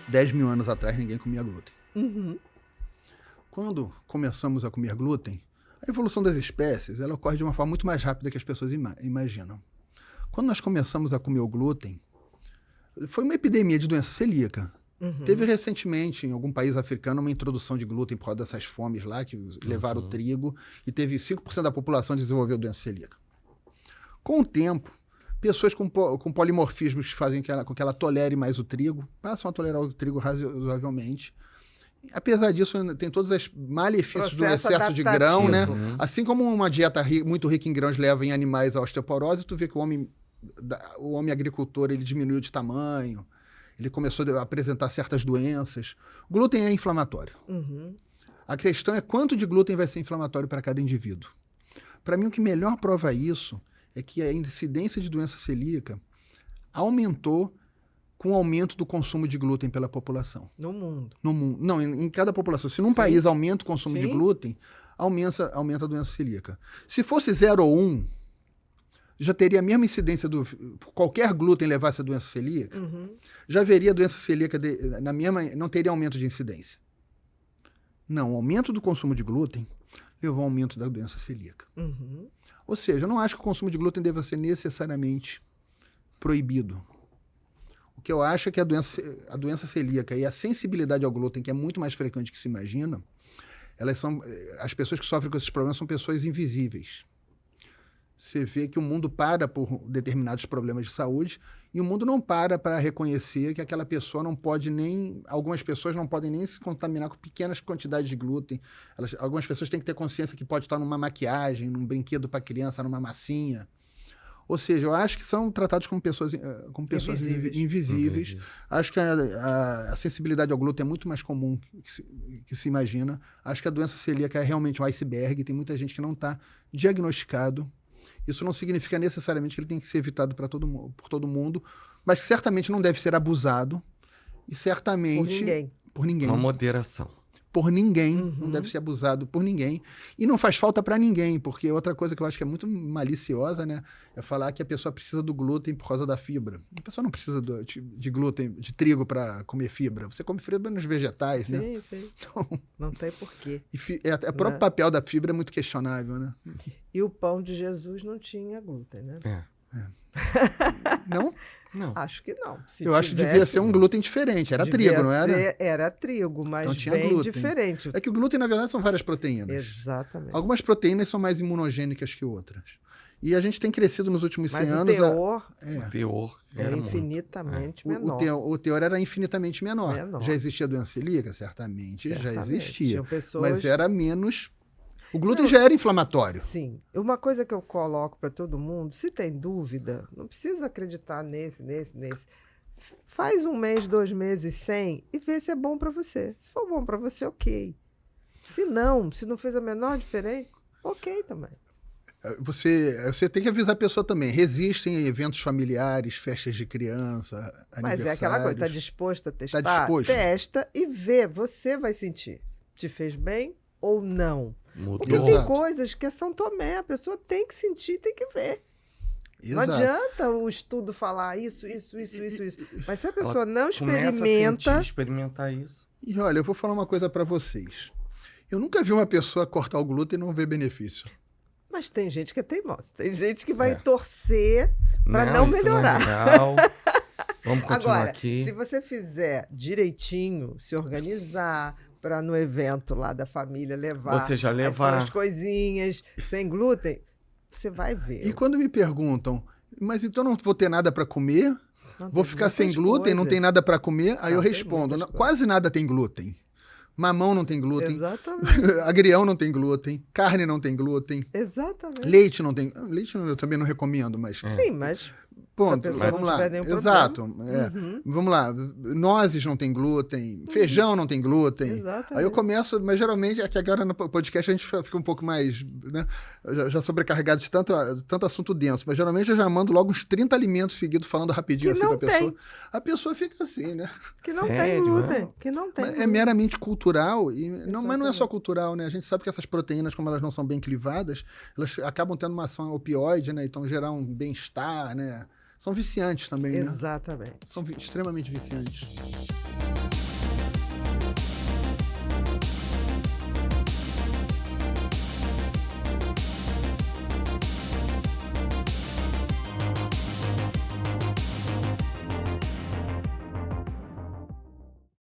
10 mil anos atrás, ninguém comia glúten. Uhum. Quando começamos a comer glúten, a evolução das espécies ela ocorre de uma forma muito mais rápida que as pessoas imaginam. Quando nós começamos a comer o glúten, foi uma epidemia de doença celíaca. Uhum. Teve recentemente, em algum país africano, uma introdução de glúten por causa dessas fomes lá, que levaram o trigo, e teve 5% da população que desenvolveu doença celíaca. Com o tempo, pessoas com polimorfismos que fazem com que ela tolere mais o trigo, passam a tolerar o trigo razoavelmente. Apesar disso, tem todos os malefícios do excesso de grão, né? Assim como uma dieta muito rica em grãos leva em animais a osteoporose, tu vê que o homem agricultor ele diminuiu de tamanho, ele começou a apresentar certas doenças. O glúten é inflamatório. Uhum. A questão é quanto de glúten vai ser inflamatório para cada indivíduo. Para mim, o que melhor prova isso é que a incidência de doença celíaca aumentou com o aumento do consumo de glúten pela população. No mundo. No mundo. Não, em cada população. Se num país aumenta o consumo de glúten, aumenta a doença celíaca. Se fosse 0 ou 1, já teria a mesma incidência qualquer glúten levasse a doença celíaca, já haveria doença celíaca não teria aumento de incidência. Não, o aumento do consumo de glúten levou ao aumento da doença celíaca. Uhum. Ou seja, eu não acho que o consumo de glúten deva ser necessariamente proibido. O que eu acho é que a doença celíaca e a sensibilidade ao glúten, que é muito mais frequente que se imagina, as pessoas que sofrem com esses problemas são pessoas invisíveis. Você vê que o mundo para por determinados problemas de saúde e o mundo não para reconhecer que aquela pessoa não pode algumas pessoas não podem nem se contaminar com pequenas quantidades de glúten. Algumas pessoas têm que ter consciência que pode estar numa maquiagem, num brinquedo para criança, numa massinha. Ou seja, eu acho que são tratados como pessoas invisíveis. Acho que a sensibilidade ao glúten é muito mais comum que se imagina. Acho que a doença celíaca é realmente um iceberg. Tem muita gente que não está diagnosticado. Isso não significa necessariamente que ele tem que ser evitado por todo mundo, mas certamente não deve ser abusado e certamente... Por ninguém. Uma moderação. Por ninguém, não deve ser abusado por ninguém. E não faz falta para ninguém, porque outra coisa que eu acho que é muito maliciosa, né, é falar que a pessoa precisa do glúten por causa da fibra. A pessoa não precisa de glúten, de trigo para comer fibra. Você come fibra nos vegetais, sim, né? Sim, então, não tem porquê. O próprio papel da fibra é muito questionável, né? E o pão de Jesus não tinha glúten, né? Não? Não. Acho que não. Eu acho que devia ser um glúten diferente. Era trigo, não era? Era trigo, mas então, tinha bem glúten. Diferente. É que o glúten, na verdade, são várias proteínas. Exatamente. Algumas proteínas são mais imunogênicas que outras. E a gente tem crescido nos últimos 100 anos... O teor era infinitamente menor. O teor era infinitamente menor. Já existia doença celíaca? Certamente. Já existia. Mas era menos... O glúten já era inflamatório. Sim. Uma coisa que eu coloco para todo mundo, se tem dúvida, não precisa acreditar nesse. Faz 1 mês, 2 meses sem e vê se é bom para você. Se for bom para você, ok. Se não fez a menor diferença, ok também. Você tem que avisar a pessoa também. Resistem a eventos familiares, festas de criança, aniversários. Mas é aquela coisa, está disposto a testar? Tá disposto? Testa e vê, você vai sentir. Te fez bem ou não? Mudou. Porque tem coisas que é São Tomé, a pessoa tem que sentir, tem que ver. Exato. Não adianta o estudo falar isso. Mas se a pessoa não experimenta... experimentar isso. E olha, eu vou falar uma coisa para vocês. Eu nunca vi uma pessoa cortar o glúten e não ver benefício. Mas tem gente que é teimosa. Tem gente que vai torcer para não isso melhorar. Não é legal. Vamos continuar Agora, aqui. se você fizer direitinho, se organizar... para no evento lá da família levar as suas coisinhas sem glúten, você vai ver. E quando me perguntam, mas então não vou ter nada para comer? Vou ficar sem glúten, não tem nada para comer? Aí eu respondo, quase nada tem glúten. Mamão não tem glúten. Exatamente. Agrião não tem glúten. Carne não tem glúten. Exatamente. Leite não tem... Leite eu também não recomendo, mas... Sim, mas... Ponto. Vamos lá. Exato. Vamos lá. Nozes não tem glúten, feijão não tem glúten. Exatamente. Aí eu começo, mas geralmente aqui agora no podcast a gente fica um pouco mais, né, já sobrecarregado de tanto assunto denso, mas geralmente eu já mando logo uns 30 alimentos seguidos falando rapidinho assim pra pessoa. A pessoa fica assim, né? Que não tem glúten. Que não tem. É meramente cultural, mas não é só cultural, né? A gente sabe que essas proteínas, como elas não são bem clivadas, elas acabam tendo uma ação opioide, né? Então gerar um bem-estar, né? São viciantes também, né? Exatamente. São extremamente viciantes.